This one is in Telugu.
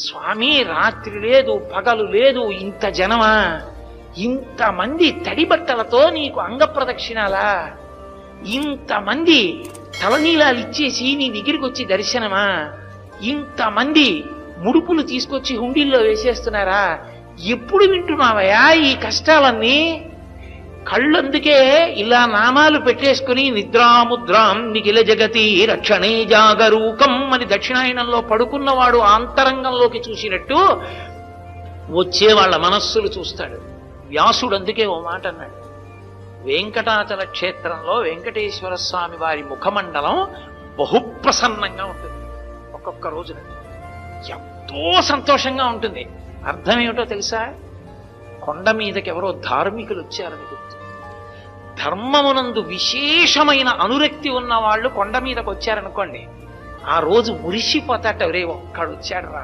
స్వామి రాత్రి లేదు పగలు లేదు, ఇంత జనమా, ఇంతమంది తడి బట్టలతో నీకు అంగ ప్రదక్షిణాలా, ఇంతమంది తలనీలాలు ఇచ్చేసి నీ దగ్గరికి వచ్చి దర్శనమా, ఇంతమంది ముడుపులు తీసుకొచ్చి హుండీల్లో వేసేస్తున్నారా, ఎప్పుడు వింటున్నావయ్యా ఈ కష్టాలన్నీ? కళ్ళందుకే ఇలా నామాలు పెట్టేసుకుని నిద్రాముద్రాం నిఖిల జగతి రక్షణే జాగరూకం అని దక్షిణాయనంలో పడుకున్నవాడు ఆంతరంగంలోకి చూసినట్టు వచ్చే వాళ్ళ మనస్సులు చూస్తాడు. వ్యాసుడు అందుకే ఓ మాట అన్నాడు, వెంకటాచల క్షేత్రంలో వెంకటేశ్వర స్వామి వారి ముఖమండలం బహుప్రసన్నంగా ఉంటుంది. ఒక్కొక్క రోజున ఎంతో సంతోషంగా ఉంటుంది. అర్థం ఏమిటో తెలుసా? కొండ మీదకి ఎవరో ధార్మికులు వచ్చారని గుర్తు. ధర్మమునందు విశేషమైన అనురక్తి ఉన్న వాళ్ళు కొండ మీదకి వచ్చారనుకోండి, ఆ రోజు మురిసిపోతాట, రే ఒక్కడు వచ్చాడు రా.